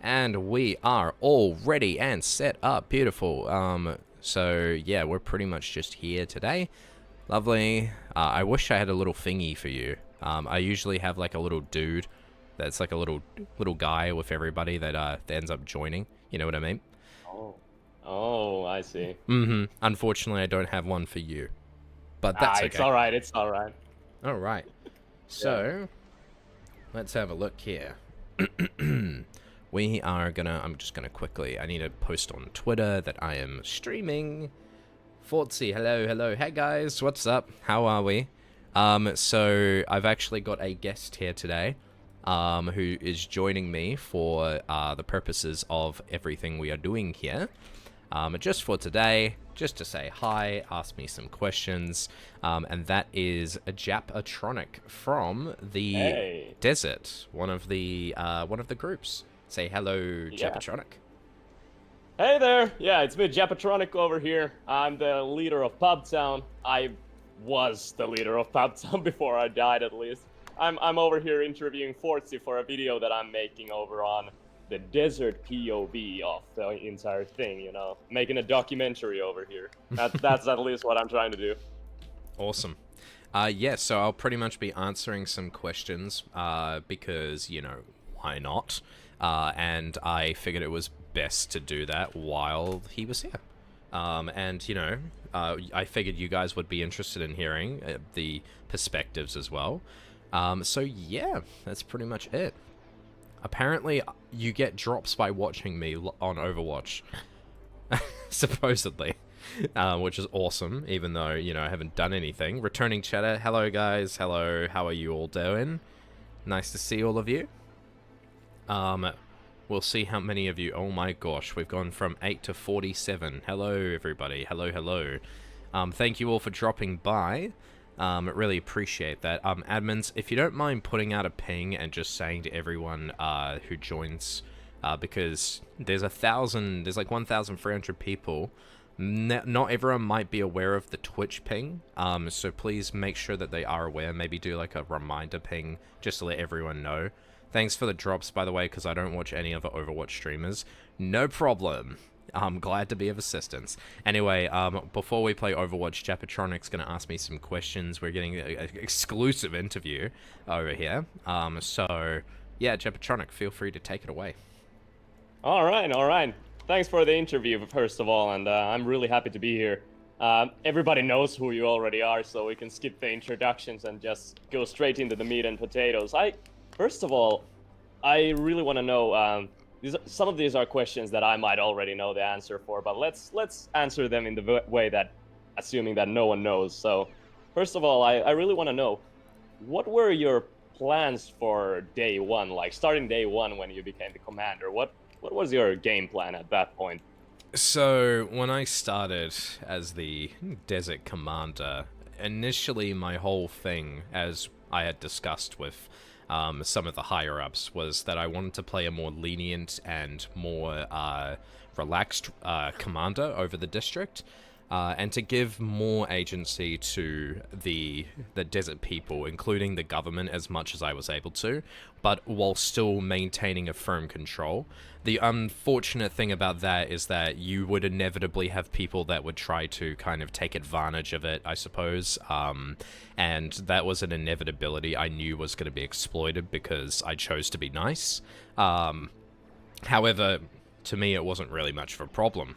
And we are all ready and set up. Beautiful. So yeah, we're pretty much just here today. Lovely. I wish I had a little thingy for you. I usually have like a little dude that's like a little guy with everybody that ends up joining. You know what I mean? Oh, oh, I see. Unfortunately, I don't have one for you, but Ah, that's it's okay. all right. It's all right. All right. Yeah. So let's have a look here. I'm just gonna quickly, I need to post on Twitter that I am streaming. Fortsy, hello. Hey guys, what's up? How are we? So I've actually got a guest here today, who is joining me for the purposes of everything we are doing here. Just for today, just to say hi, ask me some questions, and that is a Japatronic from the Hey. desert, one of the groups. Say hello, Yeah. Japatronic. Hey there. Yeah, it's me, Japatronic over here. I'm the leader of Pubtown. I was the leader of Pubtown before I died, at least. I'm over here interviewing Fortsy for a video that I'm making over on the desert POV of the entire thing. Making a documentary over here. That's at least what I'm trying to do. Awesome. Yeah, so I'll pretty much be answering some questions, because, why not? And I figured it was best to do that while he was here. And, I figured you guys would be interested in hearing the perspectives as well. So yeah, that's pretty much it. Apparently, you get drops by watching me on Overwatch, supposedly. Which is awesome, even though, I haven't done anything. Returning chatter, hello guys, hello, how are you all doing? Nice to see all of you. We'll see how many of you, oh my gosh, we've gone from 8 to 47. Hello everybody, hello. Thank you all for dropping by. Really appreciate that. Admins, if you don't mind putting out a ping and just saying to everyone who joins, because there's like 1,300 people. Not everyone might be aware of the Twitch ping, so please make sure that they are aware. Maybe do like a reminder ping just to let everyone know. Thanks for the drops, by the way, because I don't watch any other Overwatch streamers. No problem. I'm glad to be of assistance. Anyway, before we play Overwatch, Japatronic's going to ask me some questions. We're getting an exclusive interview over here. So, yeah, Japatronic, feel free to take it away. All right. Thanks for the interview, first of all, and I'm really happy to be here. Everybody knows who you already are, so we can skip the introductions and just go straight into the meat and potatoes. First of all, I really want to know. Some of these are questions that I might already know the answer for, but let's answer them in the way that, assuming that no one knows. So, first of all, I really want to know, what were your plans for day one, like starting day one when you became the commander? What was your game plan at that point? So, when I started as the Desert Commander, initially my whole thing, as I had discussed with some of the higher-ups, was that I wanted to play a more lenient and more relaxed commander over the district, and to give more agency to the desert people, including the government, as much as I was able to, but while still maintaining a firm control. The unfortunate thing about that is that you would inevitably have people that would try to kind of take advantage of it, I suppose, and that was an inevitability I knew was going to be exploited because I chose to be nice. However, to me, it wasn't really much of a problem,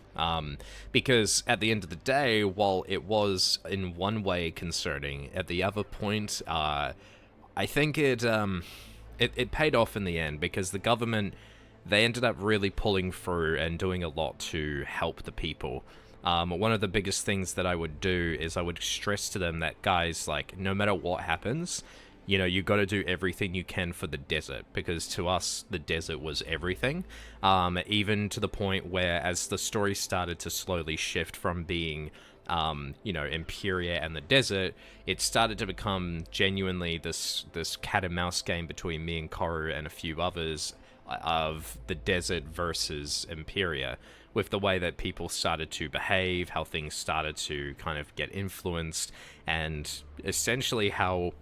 because at the end of the day, while it was in one way concerning, at the other point, I think it paid off in the end, because the government, they ended up really pulling through and doing a lot to help the people. One of the biggest things that I would do is I would stress to them that, guys, like, no matter what happens, you got to do everything you can for the desert, because to us, the desert was everything. Even to the point where, as the story started to slowly shift from being, Imperia and the desert, it started to become genuinely this cat and mouse game between me and Koru and a few others of the desert versus Imperia, with the way that people started to behave, how things started to kind of get influenced, and essentially how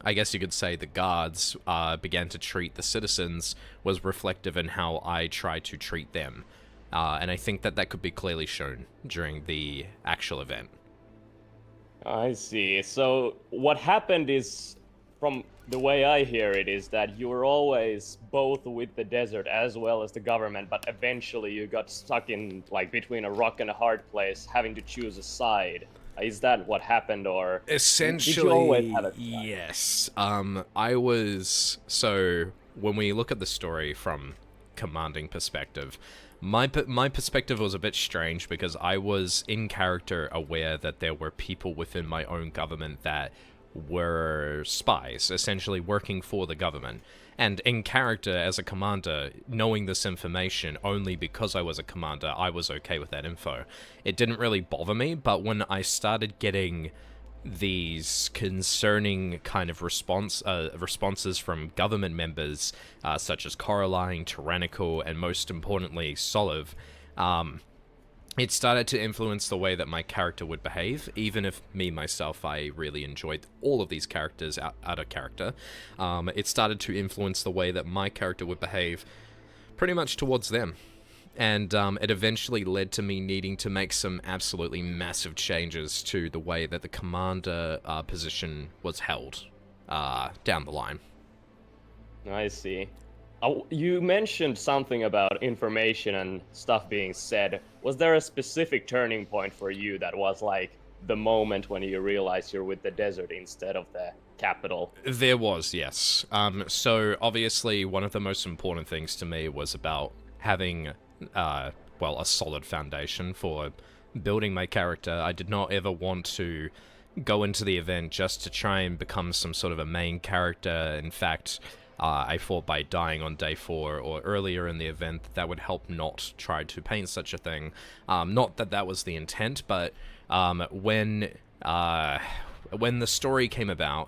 I guess you could say, the guards began to treat the citizens was reflective in how I tried to treat them. And I think that that could be clearly shown during the actual event. I see. So what happened is, from the way I hear it, is that you were always both with the desert as well as the government, but eventually you got stuck in like between a rock and a hard place, having to choose a side. Is that what happened, or Essentially, did you always have a side? yes. I was, so when we look at the story from commanding perspective, my perspective was a bit strange because I was in character aware that there were people within my own government that were spies, essentially working for the government. And in character as a commander, knowing this information only because I was a commander, I was okay with that info. It didn't really bother me, but when I started getting these concerning kind of responses from government members, such as Coraline, Tyrannical, and most importantly, Soliv, it started to influence the way that my character would behave, even if myself, I really enjoyed all of these characters out of character. It started to influence the way that my character would behave pretty much towards them. And it eventually led to me needing to make some absolutely massive changes to the way that the commander position was held down the line. I see. You mentioned something about information and stuff being said. Was there a specific turning point for you that was like the moment when you realized you're with the desert instead of the capital? There was, yes. So obviously one of the most important things to me was about having, a solid foundation for building my character. I did not ever want to go into the event just to try and become some sort of a main character. In fact, I thought by dying on day 4 or earlier in the event that would help not try to paint such a thing. Not that that was the intent, but when the story came about,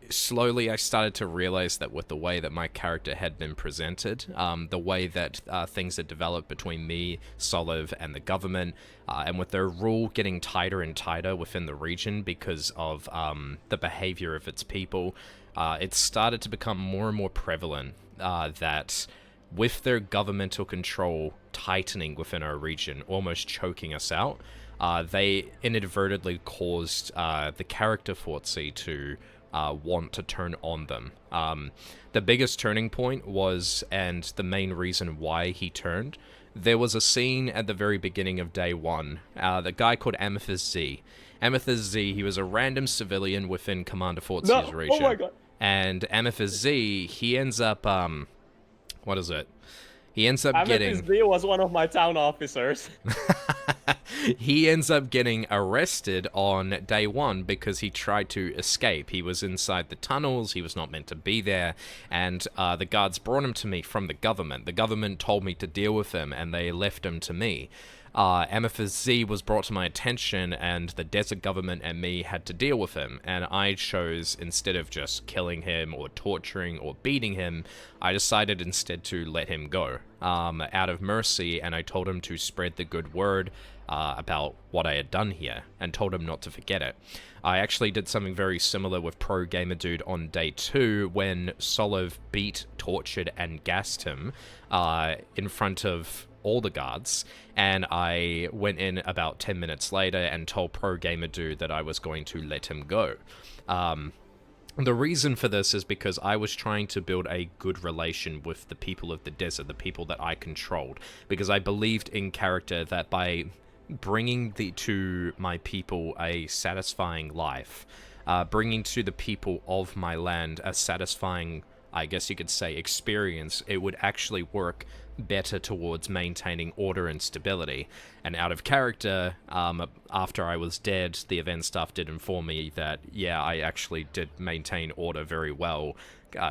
slowly I started to realize that with the way that my character had been presented, the way that things had developed between me, Soliv, and the government, and with their rule getting tighter and tighter within the region because of the behavior of its people, it started to become more and more prevalent that with their governmental control tightening within our region, almost choking us out, they inadvertently caused the character Fortsy to want to turn on them. The biggest turning point was, and the main reason why he turned, there was a scene at the very beginning of day 1, the guy called Amethyst Z. Amethyst Z, he was a random civilian within Commander Fortsy's region. Oh my god. And Amethyst Z, he ends up, what is it? He ends up Amethyst Z was one of my town officers. He ends up getting arrested on day 1 because he tried to escape. He was inside the tunnels, he was not meant to be there, and the guards brought him to me from the government. The government told me to deal with him, and they left him to me. Amethyst Z was brought to my attention, and the desert government and me had to deal with him, and I chose, instead of just killing him or torturing or beating him, I decided instead to let him go out of mercy, and I told him to spread the good word about what I had done here, and told him not to forget it. I actually did something very similar with Pro Gamer Dude on day 2 when Soliv beat, tortured, and gassed him in front of all the guards, and I went in about 10 minutes later and told Pro Gamer Dude that I was going to let him go. The reason for this is because I was trying to build a good relation with the people of the desert, the people that I controlled, because I believed in character that by bringing to my people a satisfying life, bringing to the people of my land a satisfying, I guess you could say, experience, it would actually work better towards maintaining order and stability. And out of character, after I was dead, the event staff did inform me that, yeah, I actually did maintain order very well,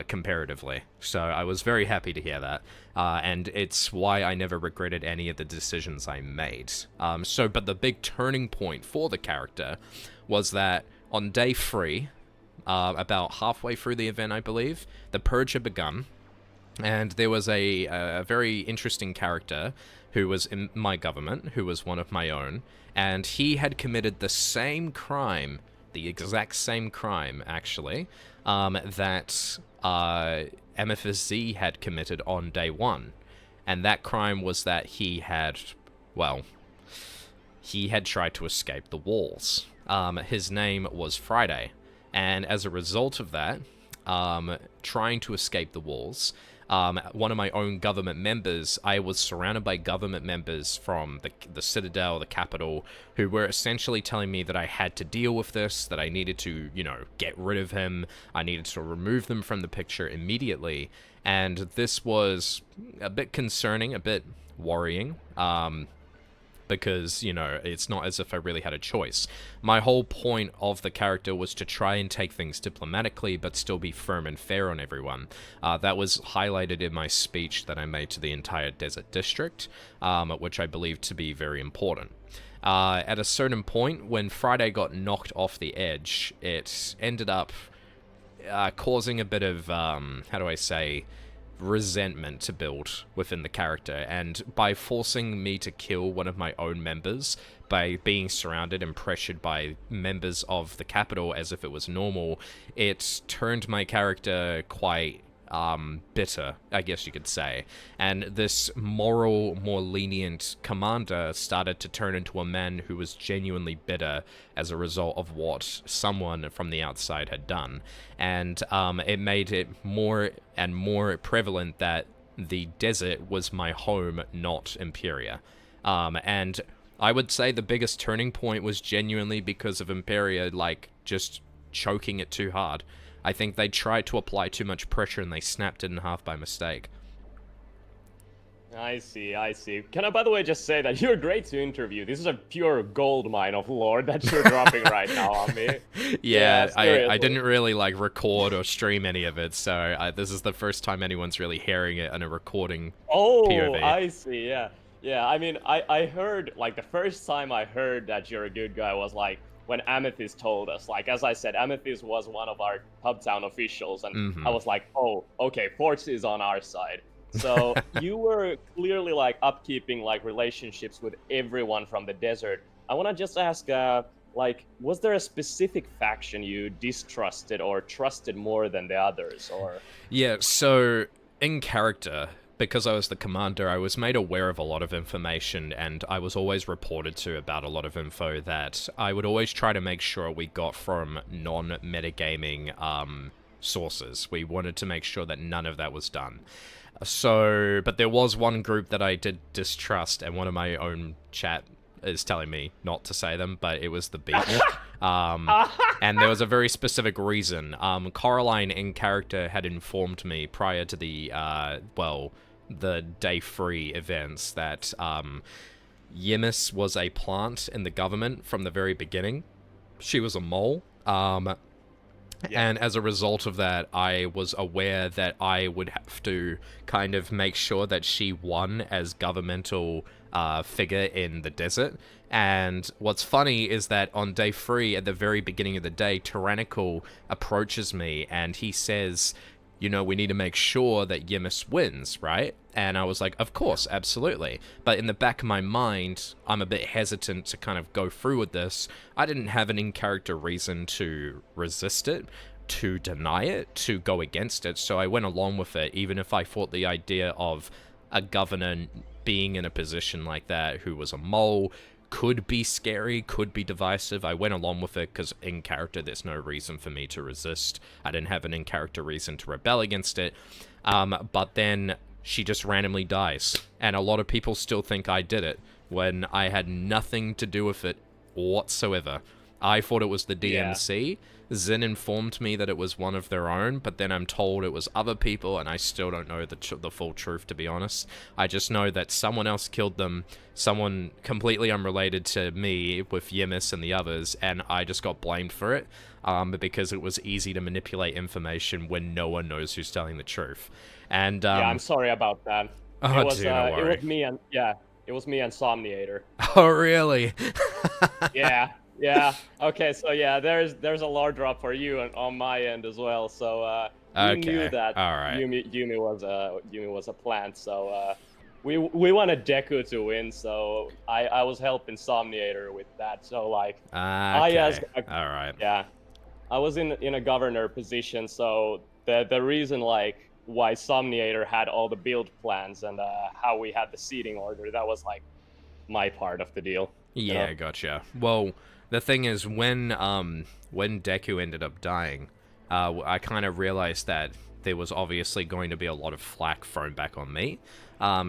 comparatively. So I was very happy to hear that, and it's why I never regretted any of the decisions I made. But the big turning point for the character was that on day 3, about halfway through the event, I believe, the Purge had begun, and there was a very interesting character who was in my government, who was one of my own, and he had committed the same crime the exact same crime, actually, that Amethyst Z had committed on day one. And that crime was that he had tried to escape the walls. His name was Friday. And as a result of that, trying to escape the walls, one of my own government members, I was surrounded by government members from the Citadel, the capital, who were essentially telling me that I had to deal with this, that I needed to, get rid of him, I needed to remove them from the picture immediately. And this was a bit concerning, a bit worrying, because, it's not as if I really had a choice. My whole point of the character was to try and take things diplomatically, but still be firm and fair on everyone. That was highlighted in my speech that I made to the entire Desert District, which I believe to be very important. At a certain point, when Friday got knocked off the edge, it ended up causing a bit of, resentment to build within the character, and by forcing me to kill one of my own members, by being surrounded and pressured by members of the capital as if it was normal, it turned my character quite bitter, I guess you could say. And this more lenient commander started to turn into a man who was genuinely bitter as a result of what someone from the outside had done. And it made it more and more prevalent that the desert was my home, not Imperia. And I would say the biggest turning point was genuinely because of Imperia, just choking it too hard. I think they tried to apply too much pressure and they snapped it in half by mistake. I see. Can I, by the way, just say that you're great to interview? This is a pure gold mine of lore that you're dropping right now on me. Yeah, I didn't really record or stream any of it, so this is the first time anyone's really hearing it in a recording POV. I see, yeah. Yeah, I mean, I heard, the first time I heard that you're a good guy was, when Amethyst told us. As I said, Amethyst was one of our Pubtown officials, and I was like, oh, okay, Fortsy is on our side. So you were clearly, upkeeping, relationships with everyone from the desert. I want to just ask, was there a specific faction you distrusted or trusted more than the others, or? Yeah, so in character, because I was the commander, I was made aware of a lot of information, and I was always reported to about a lot of info that I would always try to make sure we got from non-metagaming sources. We wanted to make sure that none of that was done. So, but there was one group that I did distrust, and one of my own chat is telling me not to say them, but it was the Beagle. And there was a very specific reason. Coraline in character had informed me prior to the day 3 events that Yemis was a plant in the government from the very beginning. She was a mole. And as a result of that, I was aware that I would have to kind of make sure that she won as governmental figure in the desert. And what's funny is that on day 3, at the very beginning of the day, Tyrannical approaches me and he says, we need to make sure that Yemis wins, right? And I was like, of course, absolutely. But in the back of my mind, I'm a bit hesitant to kind of go through with this. I didn't have an in-character reason to resist it, to deny it, to go against it. So I went along with it, even if I thought the idea of a governor being in a position like that, who was a mole, could be scary, could be divisive. I went along with it because in character there's no reason for me to resist. I didn't have an in-character reason to rebel against it. But then she just randomly dies. And a lot of people still think I did it when I had nothing to do with it whatsoever. I thought it was the DMC. Yeah. Zin informed me that it was one of their own, but then I'm told it was other people, and I still don't know the full truth, to be honest. I just know that someone else killed them, someone completely unrelated to me with Yemis and the others, and I just got blamed for it, because it was easy to manipulate information when no one knows who's telling the truth. And yeah, I'm sorry about that. Oh, it was, dude, no worry. It was me and Somniator. Oh, really? Yeah. Okay. So yeah, there's a lore drop for you and on my end as well. So you knew that all right. Yumi was a plant. So we wanted Deku to win, so I was helping Somniator with that. So like, I as Okay. All right. yeah, I was in a governor position, so the reason like why Somniator had all the build plans and how we had the seating order, that was like my part of the deal, you know? Yeah, gotcha. Well, the thing is, when Deku ended up dying, I kind of realized that there was obviously going to be a lot of flack thrown back on me,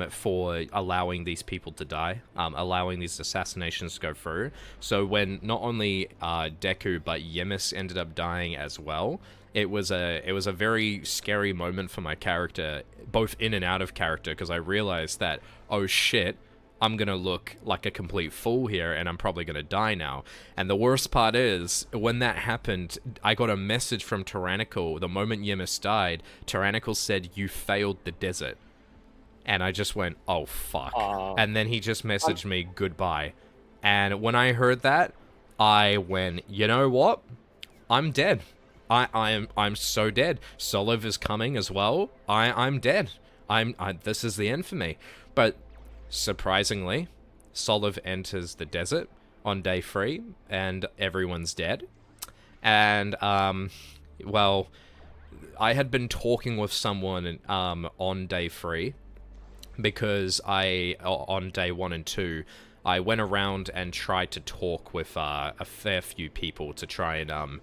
for allowing these people to die, allowing these assassinations to go through. So when not only Deku but Yemis ended up dying as well, it was a very scary moment for my character, both in and out of character, because I realized that, oh shit, I'm gonna look like a complete fool here, and I'm probably gonna die now. And the worst part is, when that happened, I got a message from Tyrannical. The moment Yemis died, Tyrannical said, "You failed the desert." And I just went, oh fuck. And then he just messaged me, goodbye. And when I heard that, I went, you know what? I'm dead. I'm so dead. Soliv is coming as well. I'm dead. This is the end for me. But surprisingly, Soliv enters the desert on day 3, and everyone's dead. And well, I had been talking with someone on day 3, because on day 1 and 2, I went around and tried to talk with a fair few people to try and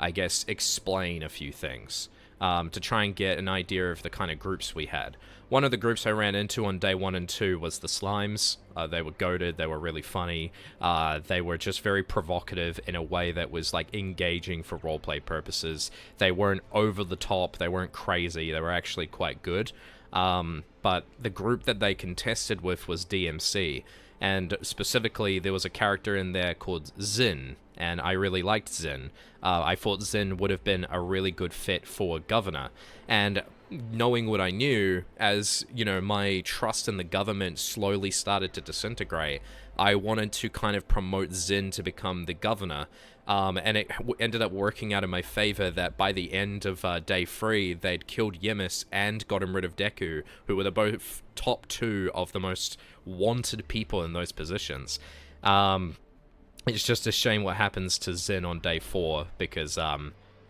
I guess explain a few things, to try and get an idea of the kind of groups we had. One of the groups I ran into on day 1 and 2 was the Slimes. They were goated, they were really funny, they were just very provocative in a way that was like engaging for roleplay purposes. They weren't over the top, they weren't crazy, they were actually quite good. But the group that they contested with was DMC, and specifically there was a character in there called Zin, and I really liked Zin. I thought Zin would have been a really good fit for governor, and knowing what I knew, as, you know, my trust in the government slowly started to disintegrate, I wanted to kind of promote Zin to become the governor. And it ended up working out in my favor that by the end of day 3, they'd killed Yemis and gotten rid of Deku, who were the both top 2 of the most wanted people in those positions. It's just a shame what happens to Zin on day 4, because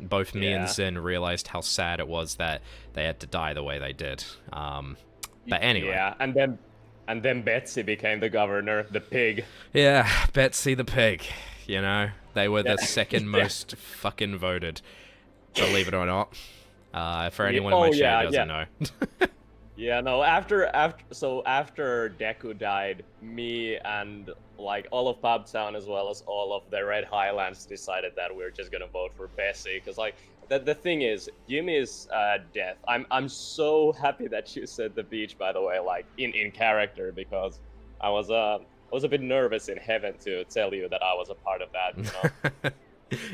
both me and Zin realized how sad it was that they had to die the way they did. But anyway. Yeah, and then Betsy became the governor, the pig. Yeah, Betsy the pig. You know, they were the second most fucking voted, believe it or not. For anyone in my chat who doesn't know. Yeah, no, after Deku died, me and like all of Pubtown as well as all of the Red Highlands decided that we were just gonna vote for Bessie, because like the thing is, Yumi's death. I'm so happy that you said the beach, by the way, like in character, because I was a bit nervous in heaven to tell you that I was a part of that, you know?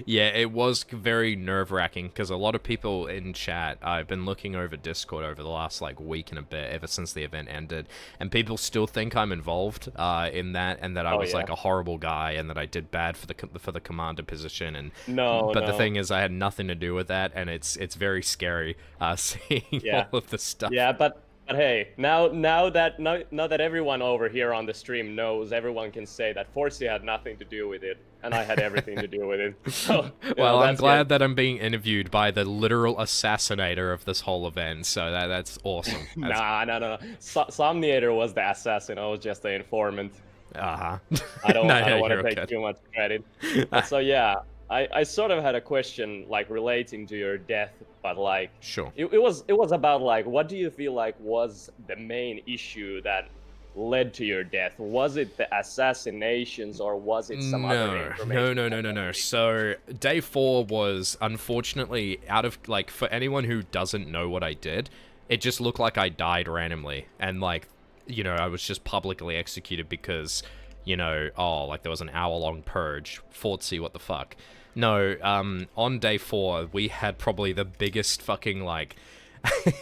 Yeah, it was very nerve-wracking, because a lot of people in chat, I've been looking over Discord over the last like week and a bit, ever since the event ended, and people still think I'm involved in that, and that I was like a horrible guy, and that I did bad for the commander position. And but the thing is, I had nothing to do with that, and it's very scary seeing all of the stuff. Yeah, but hey, now that everyone over here on the stream knows, everyone can say that Fortsy had nothing to do with it, and I had everything to do with it. So, well, I'm glad that I'm being interviewed by the literal assassinator of this whole event, so that's awesome. Nah. Somniator was the assassin, I was just the informant. I don't want to take too much credit. So yeah, I sort of had a question like relating to your death, but like sure, it was about like, what do you feel like was the main issue that led to your death? Was it the assassinations, or was it some other information? No. So day 4 was, unfortunately, out of like, for anyone who doesn't know what I did, it just looked like I died randomly, and like, you know, I was just publicly executed because, you know, like there was an hour-long purge. Fortsy, what the fuck? No, on day 4, we had probably the biggest fucking, like,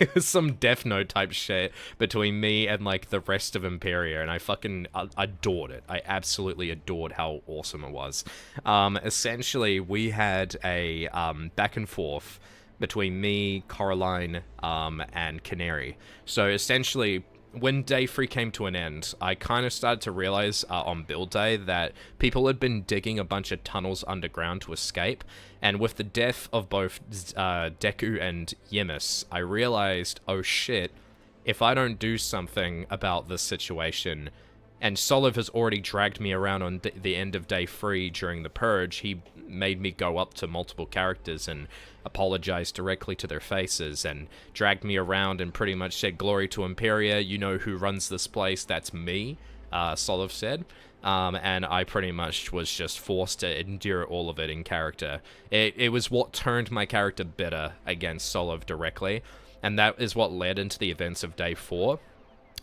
it was some Death Note type shit between me and, like, the rest of Imperia, and I fucking adored it. I absolutely adored how awesome it was. Essentially, we had a back and forth between me, Coraline, and Canary. So, essentially, when day 3 came to an end, I kind of started to realize on build day that people had been digging a bunch of tunnels underground to escape, and with the death of both Deku and Yemis, I realized, oh shit, if I don't do something about this situation, and Soliv has already dragged me around on the end of day 3 during the Purge. He made me go up to multiple characters and apologize directly to their faces, and dragged me around and pretty much said, glory to Imperia, you know who runs this place, that's me, Soliv said. And I pretty much was just forced to endure all of it in character. It was what turned my character bitter against Soliv directly, and that is what led into the events of day 4.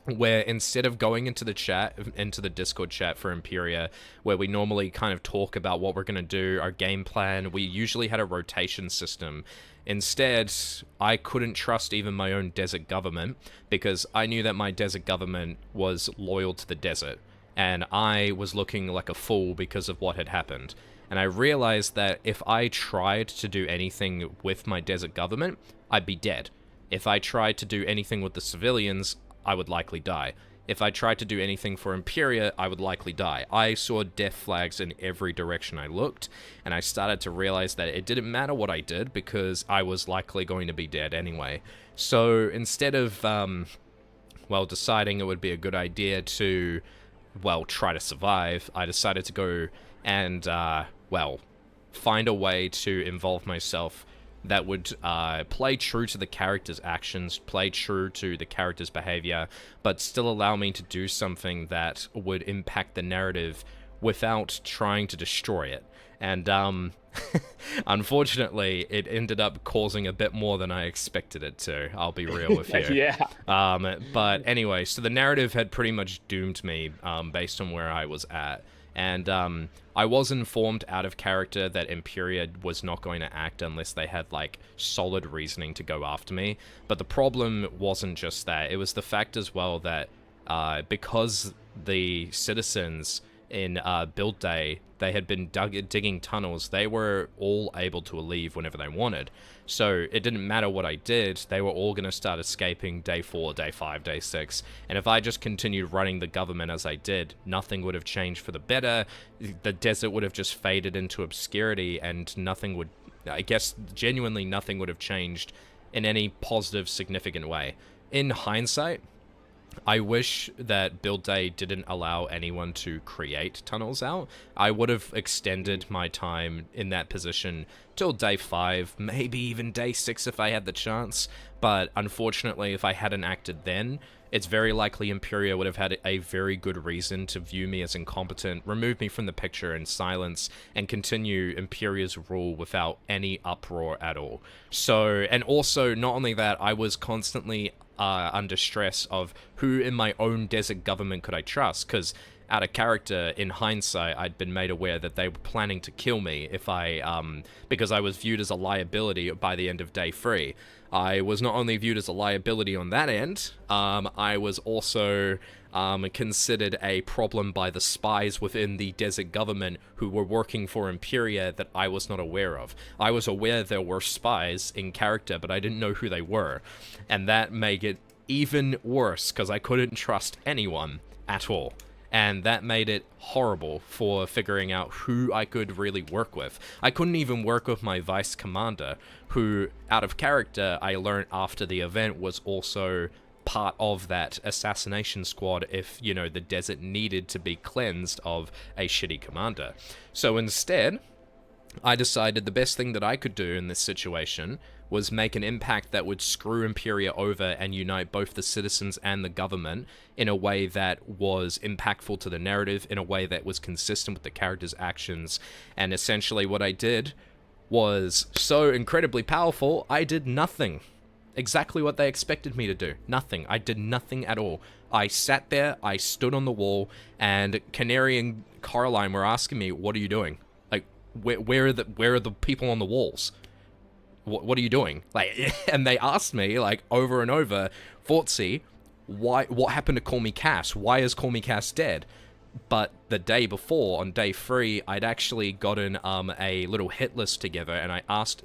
Where instead of going into the Discord chat for Imperia, where we normally kind of talk about what we're going to do, our game plan, we usually had a rotation system. Instead, I couldn't trust even my own desert government, because I knew that my desert government was loyal to the desert, and I was looking like a fool because of what had happened. And I realized that if I tried to do anything with my desert government, I'd be dead. If I tried to do anything with the civilians, I would likely die. If I tried to do anything for Imperia, I would likely die. I saw death flags in every direction I looked, and I started to realize that it didn't matter what I did because I was likely going to be dead anyway. So instead of, deciding it would be a good idea to, try to survive, I decided to go and, find a way to involve myself that would play true to the character's actions, play true to the character's behavior, but still allow me to do something that would impact the narrative without trying to destroy it. And unfortunately, it ended up causing a bit more than I expected it to. I'll be real with you. Yeah. But anyway, so the narrative had pretty much doomed me based on where I was at. And I was informed out of character that Imperia was not going to act unless they had, like, solid reasoning to go after me. But the problem wasn't just that. It was the fact as well that because the citizens in build day, they had been digging tunnels, they were all able to leave whenever they wanted. So it didn't matter what I did, they were all going to start escaping day 4, day 5, day 6. And if I just continued running the government as I did, nothing would have changed for the better. The desert would have just faded into obscurity, and nothing would, I guess, genuinely nothing would have changed in any positive, significant way. In hindsight, I wish that build day didn't allow anyone to create tunnels out. I would have extended my time in that position till day 5, maybe even day 6 if I had the chance. But unfortunately, if I hadn't acted then, it's very likely Imperia would have had a very good reason to view me as incompetent, remove me from the picture in silence, and continue Imperia's rule without any uproar at all. So, and also, not only that, I was constantly under stress of who in my own desert government could I trust, because out of character, in hindsight, I'd been made aware that they were planning to kill me if because I was viewed as a liability by the end of day 3. I was not only viewed as a liability on that end, I was also considered a problem by the spies within the desert government who were working for Imperia that I was not aware of. I was aware there were spies in character, but I didn't know who they were. And that made it even worse, because I couldn't trust anyone at all. And that made it horrible for figuring out who I could really work with. I couldn't even work with my vice commander, who, out of character, I learned after the event was also part of that assassination squad if, you know, the desert needed to be cleansed of a shitty commander. So instead, I decided the best thing that I could do in this situation was make an impact that would screw Imperia over and unite both the citizens and the government in a way that was impactful to the narrative, in a way that was consistent with the character's actions. And essentially what I did was so incredibly powerful, I did nothing. Exactly what they expected me to do. Nothing. I did nothing at all. I sat there, I stood on the wall, and Canary and Caroline were asking me, what are you doing? Like, where are the people on the walls? What are you doing? Like, and they asked me, like, over and over, Fortsy, what happened to Call Me Cass? Why is Call Me Cass dead? But the day before, on day 3, I'd actually gotten a little hit list together, and I asked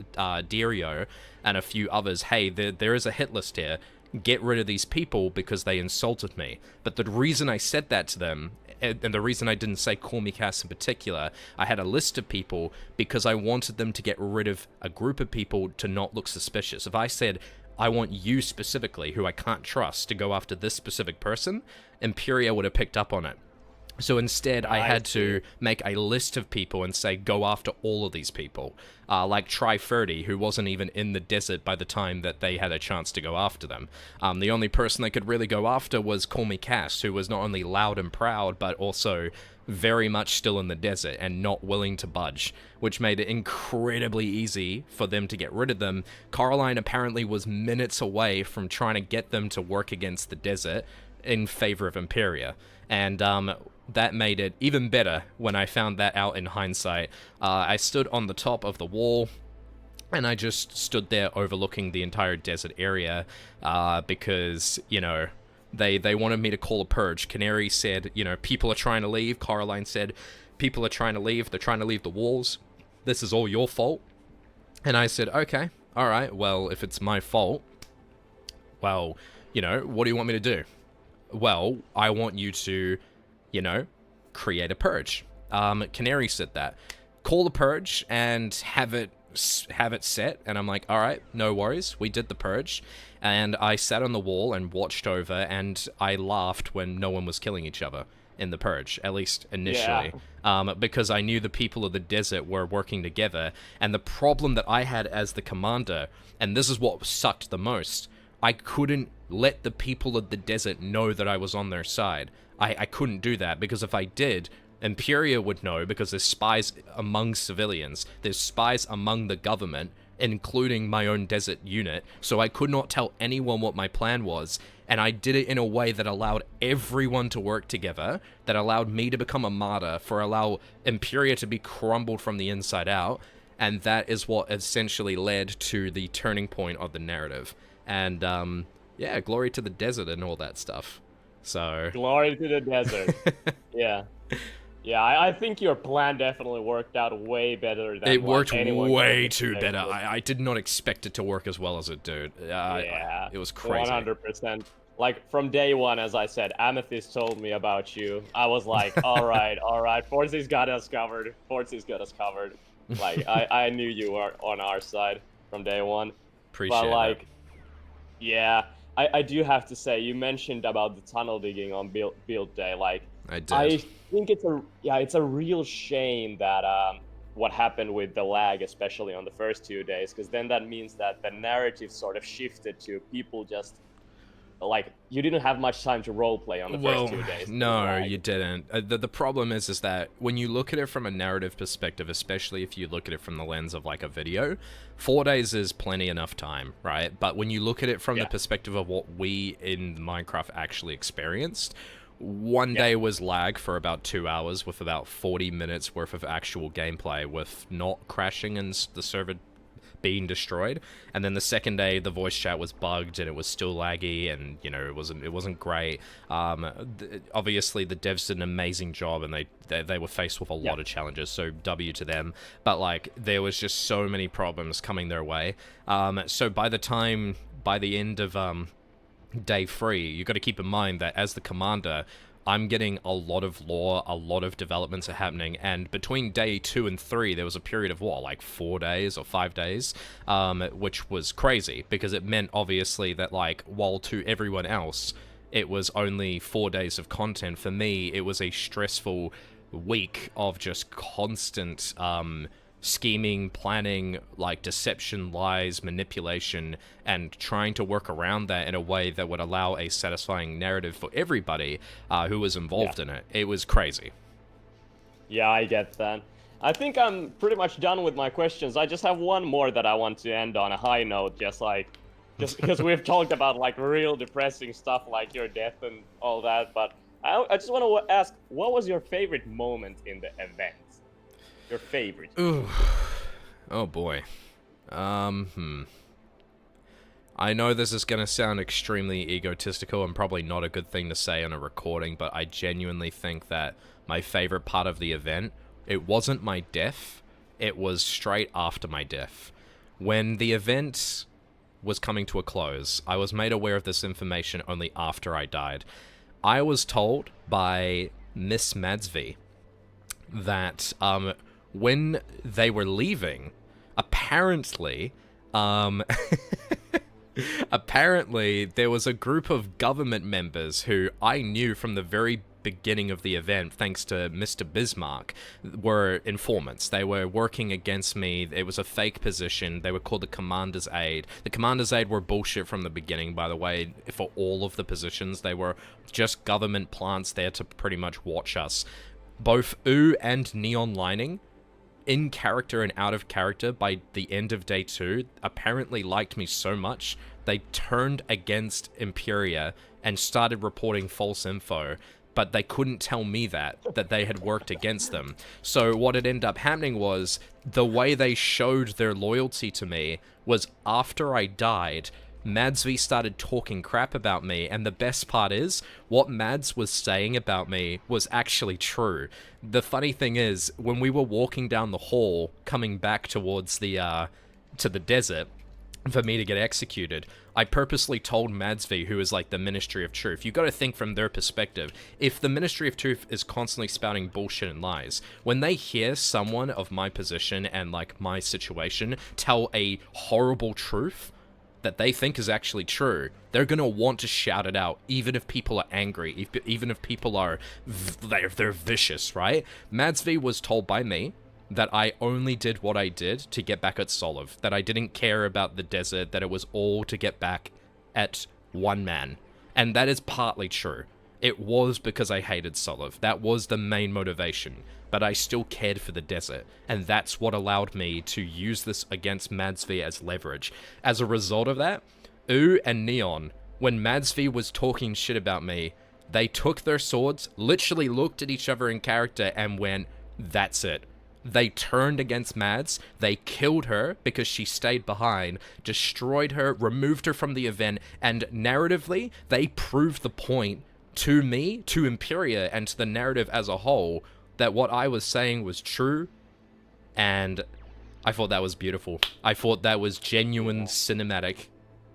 Dario and a few others, hey, there is a hit list here. get rid of these people because they insulted me. But the reason I said that to them, and the reason I didn't say call me Cass in particular, I had a list of people because I wanted them to get rid of a group of people to not look suspicious. If I said, I want you specifically, who I can't trust, to go after this specific person, Imperia would have picked up on it. So instead, I had to make a list of people and say, go after all of these people. Like Tri-30, who wasn't even in the desert by the time that they had a chance to go after them. The only person they could really go after was Call Me Cass, who was not only loud and proud, but also very much still in the desert and not willing to budge, which made it incredibly easy for them to get rid of them. Caroline apparently was minutes away from trying to get them to work against the desert in favor of Imperia. And that made it even better when I found that out in hindsight. I stood on the top of the wall, and I just stood there overlooking the entire desert area because, you know, they wanted me to call a purge. Canary said, you know, people are trying to leave. Caroline said, people are trying to leave. They're trying to leave the walls. This is all your fault. And I said, okay, all right, well, if it's my fault, well, you know, what do you want me to do? Well, I want you to, you know, create a purge. Canary said that. Call the purge and have it set. And I'm like, all right, no worries. We did the purge. And I sat on the wall and watched over, and I laughed when no one was killing each other in the purge, at least initially. Yeah. Because I knew the people of the desert were working together. And the problem that I had as the commander, and this is what sucked the most, I couldn't let the people of the desert know that I was on their side. I couldn't do that, because if I did, Imperia would know, because there's spies among civilians. There's spies among the government, including my own desert unit. So I could not tell anyone what my plan was. And I did it in a way that allowed everyone to work together, that allowed me to become a martyr, for allow Imperia to be crumbled from the inside out. And that is what essentially led to the turning point of the narrative. And, yeah, glory to the desert and all that stuff. So glory to the desert. Yeah. Yeah, I think your plan definitely worked out way better than it worked way too expected. better. I did not expect it to work as well as it did. Yeah, it was crazy. 100%. Like, from day one, as I said, Amethyst told me about you. I was like, all right, Fortsy's got us covered. Like, I knew you were on our side from day one. Appreciate but, like, it. Yeah, I do have to say, you mentioned about the tunnel digging on build day. Like, I did. I think it's a real shame that what happened with the lag, especially on the first 2 days, because then that means that the narrative sort of shifted to people just, like, you didn't have much time to roleplay on the first 2 days. No, you didn't. The problem is that when you look at it from a narrative perspective, especially if you look at it from the lens of, like, a video, 4 days is plenty enough time, right? But when you look at it from the perspective of what we in Minecraft actually experienced, one day was lag for about 2 hours with about 40 minutes worth of actual gameplay with not crashing and the server being destroyed. And then the second day, the voice chat was bugged and it was still laggy, and, you know, it wasn't great. Obviously, the devs did an amazing job, and they were faced with a lot of challenges, so W to them. But, like, there was just so many problems coming their way. So by the end of day 3, you got to keep in mind that as the commander, I'm getting a lot of lore, a lot of developments are happening, and between day 2 and 3, there was a period of, what, like 4 days or 5 days, which was crazy, because it meant, obviously, that, like, while to everyone else, it was only 4 days of content, for me, it was a stressful week of just constant, scheming, planning, like deception, lies, manipulation, and trying to work around that in a way that would allow a satisfying narrative for everybody who was involved in it. It was crazy. Yeah, I get that. I think I'm pretty much done with my questions. I just have one more that I want to end on a high note, just because we've talked about, like, real depressing stuff like your death and all that, but I just want to ask, what was your favorite moment in the event? Your favorite? Ooh. Oh boy. I know this is going to sound extremely egotistical and probably not a good thing to say on a recording, but I genuinely think that my favorite part of the event, it wasn't my death, it was straight after my death. When the event was coming to a close. I was made aware of this information only after I died. I was told by Miss Madsby that when they were leaving, apparently, apparently there was a group of government members who I knew from the very beginning of the event, thanks to Mr. Bismarck, were informants. They were working against me. It was a fake position. They were called the Commander's Aid. The Commander's Aid were bullshit from the beginning, by the way, for all of the positions. They were just government plants there to pretty much watch us. Both Ooh and Neon Lining, in character and out of character, by the end of day 2, apparently liked me so much, they turned against Imperia and started reporting false info, but they couldn't tell me that they had worked against them. So what had ended up happening was, the way they showed their loyalty to me was after I died, Madsby started talking crap about me, and the best part is, what Mads was saying about me was actually true. The funny thing is, when we were walking down the hall, coming back towards the, to the desert, for me to get executed, I purposely told Madsby, who is like the Ministry of Truth, you gotta think from their perspective. If the Ministry of Truth is constantly spouting bullshit and lies, when they hear someone of my position and like my situation tell a horrible truth that they think is actually true, they're gonna want to shout it out, even if people are angry, even if people are, they're vicious, right? Madsby was told by me that I only did what I did to get back at Soliv, that I didn't care about the desert, that it was all to get back at one man. And that is partly true. It was because I hated Soliv. That was the main motivation. But I still cared for the desert, and that's what allowed me to use this against Madsby as leverage. As a result of that, Ooh and Neon, when Madsby was talking shit about me, they took their swords, literally looked at each other in character, and went, that's it. They turned against Mads, they killed her because she stayed behind, destroyed her, removed her from the event, and narratively, they proved the point to me, to Imperia, and to the narrative as a whole, that what I was saying was true, and I thought that was beautiful. I thought that was genuine cinematic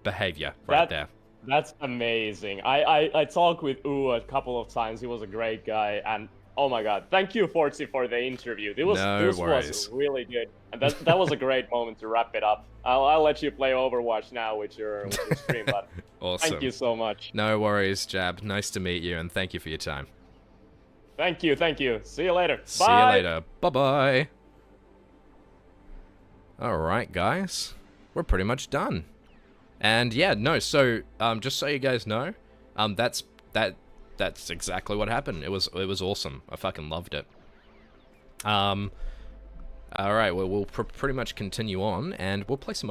behavior right there. That's amazing. I talked with Ooh a couple of times. He was a great guy, and oh my god, thank you, Fortsy, for the interview. This was really good, and that was a great moment to wrap it up. I'll let you play Overwatch now with your stream, but awesome. Thank you so much. No worries, Jab. Nice to meet you, and thank you for your time. Thank you. See you later. See you later. Bye-bye. Alright, guys. We're pretty much done. And yeah, no, so, just so you guys know, that's exactly what happened. It was awesome. I fucking loved it. Alright, well, we'll pretty much continue on, and we'll play some